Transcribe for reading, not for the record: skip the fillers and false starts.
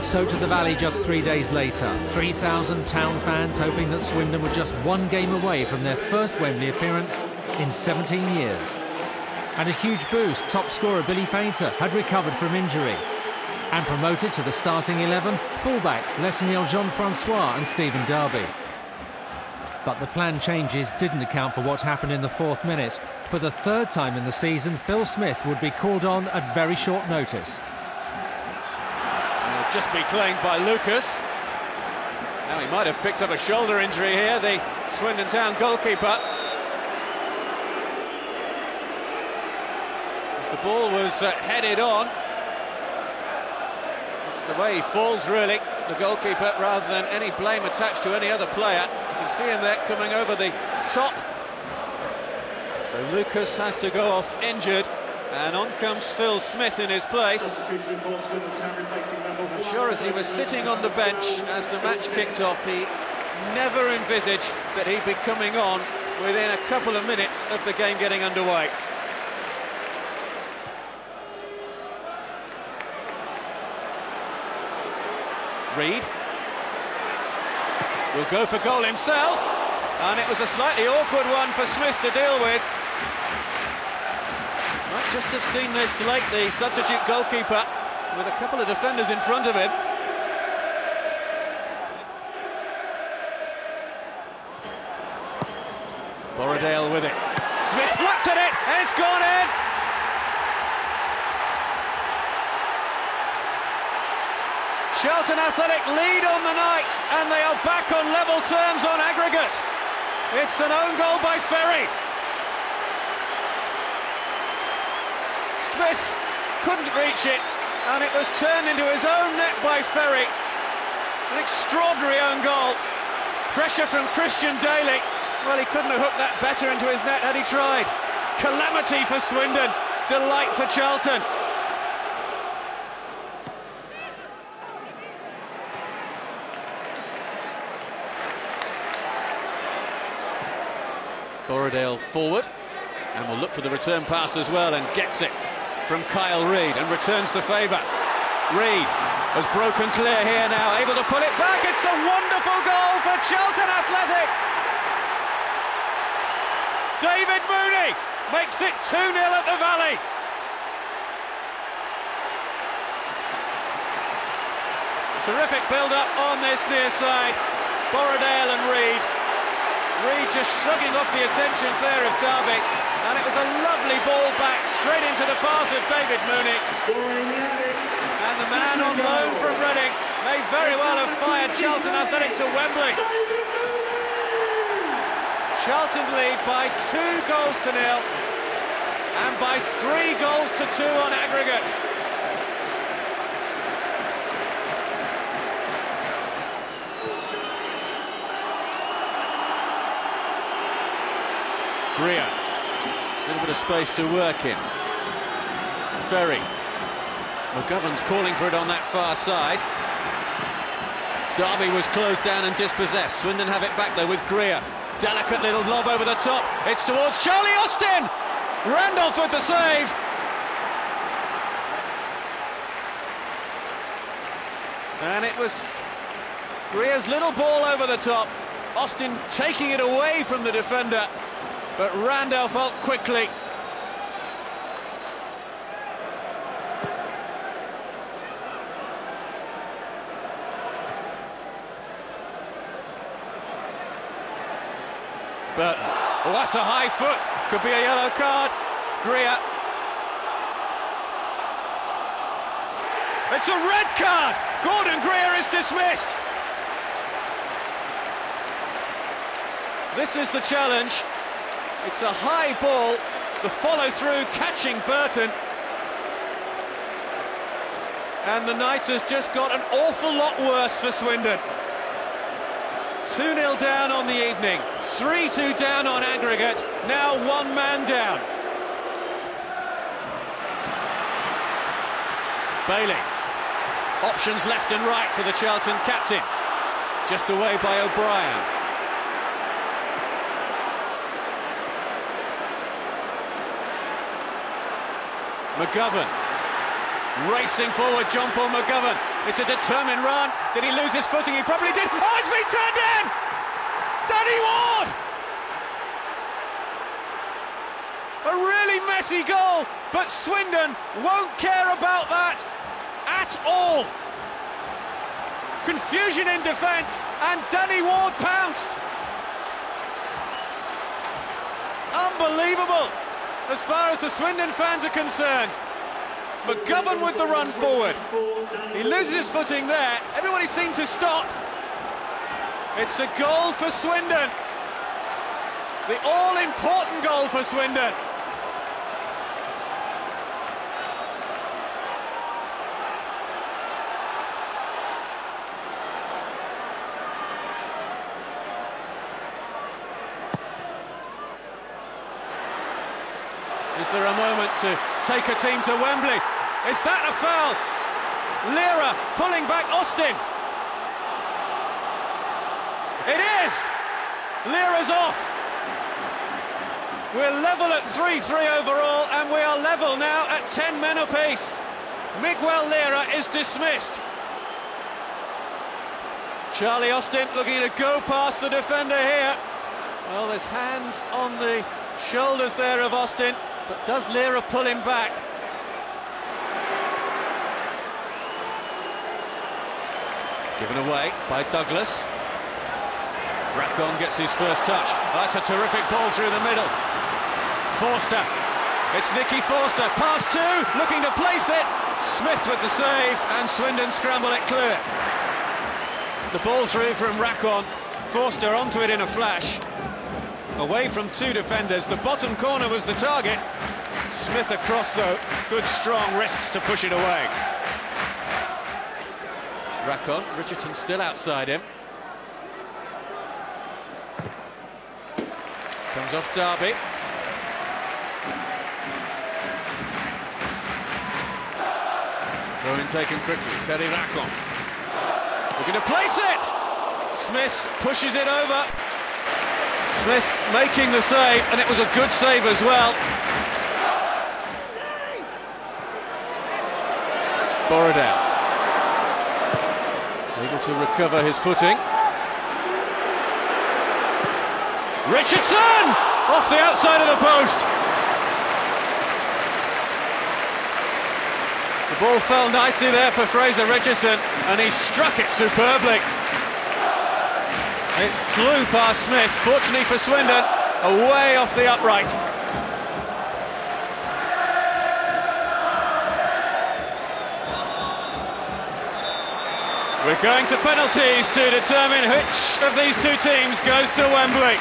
so to the Valley just 3 days later. 3,000 town fans hoping that Swindon were just one game away from their first Wembley appearance in 17 years. And a huge boost, top scorer Billy Painter had recovered from injury. And promoted to the starting 11, fullbacks Lesseniel Jean-Francois and Stephen Darby. But the planned changes didn't account for what happened in the 4th minute. For the 3rd time in the season, Phil Smith would be called on at very short notice. It'll just be claimed by Lucas. Now he might have picked up a shoulder injury here, the Swindon Town goalkeeper. As the ball was headed on. It's the way he falls, really, the goalkeeper, rather than any blame attached to any other player. You can see him there coming over the top. So Lucas has to go off injured, and on comes Phil Smith in his place. I'm sure as he was sitting on the bench as the match kicked off, he never envisaged that he'd be coming on within a couple of minutes of the game getting underway. Reid will go for goal himself, and it was a slightly awkward one for Smith to deal with. Might just have seen this late, the substitute goalkeeper, with a couple of defenders in front of him. Borrowdale with it. Smith flipped at it, and it's gone in! Charlton Athletic lead on the night, and they are back on level terms on aggregate. It's an own goal by Ferry. Smith couldn't reach it, and it was turned into his own net by Ferry. An extraordinary own goal. Pressure from Christian Daly. Well, he couldn't have hooked that better into his net had he tried. Calamity for Swindon, delight for Charlton. Borrowdale forward, and will look for the return pass as well, and gets it from Kyle Reid, and returns the favour. Reid has broken clear here now, able to pull it back. It's a wonderful goal for Charlton Athletic. David Mooney makes it 2-0 at the Valley. Terrific build-up on this near side. Borrowdale and Reid. Reid just shrugging off the attentions there of Darby, and it was a lovely ball back straight into the path of David Mooney. And the man on loan from Reading may very well have fired Charlton Athletic to Wembley. Charlton lead by 2 goals to 0 and by 3 goals to 2 on aggregate. Greer, a little bit of space to work in. Ferry. McGovern's calling for it on that far side. Derby was closed down and dispossessed. Swindon have it back though with Greer. Delicate little lob over the top. It's towards Charlie Austin. Randolph with the save. And it was Greer's little ball over the top. Austin taking it away from the defender. But Randolph out quickly. Burton. Oh, that's a high foot. Could be a yellow card. Greer. It's a red card. Gordon Greer is dismissed. This is the challenge. It's a high ball, the follow-through catching Burton. And the night has just got an awful lot worse for Swindon. 2-0 down on the evening, 3-2 down on aggregate, now 1 man down. Bailey. Options left and right for the Charlton captain. Just away by O'Brien. McGovern, racing forward, John Paul McGovern, It's a determined run. Did he lose his footing? He probably did. Oh, it's been turned in! Danny Ward! A really messy goal, but Swindon won't care about that at all. Confusion in defence, and Danny Ward pounced. Unbelievable, as far as the Swindon fans are concerned. McGovern with the run forward. He loses his footing there. Everybody seemed to stop. It's a goal for Swindon. The all-important goal for Swindon. Is there a moment to take a team to Wembley? Is that a foul? Lira pulling back Austin. It is! Lira's off. We're level at 3-3 overall, and we are level now at 10 men apiece. Miguel Lira is dismissed. Charlie Austin looking to go past the defender here. Well, there's hand on the shoulders there of Austin, but does Lira pull him back? Given away by Douglas. Racon gets his first touch. That's a terrific ball through the middle. Forster. It's Nicky Forster. Pass two, looking to place it. Smith with the save, and Swindon scramble it clear. The ball through from Racon. Forster onto it in a flash. Away from two defenders. The bottom corner was the target. Smith across though. Good strong wrists to push it away. Racon, Richardson still outside him. Comes off Derby. Throw in taken quickly. Teddy Racon. Looking to place it! Smith pushes it over. Smith making the save, and it was a good save as well. Borrowdale able to recover his footing. Richardson off the outside of the post. The ball fell nicely there for Fraser Richardson, and he struck it superbly. It flew past Smith, fortunately for Swindon, away off the upright. We're going to penalties to determine which of these two teams goes to Wembley.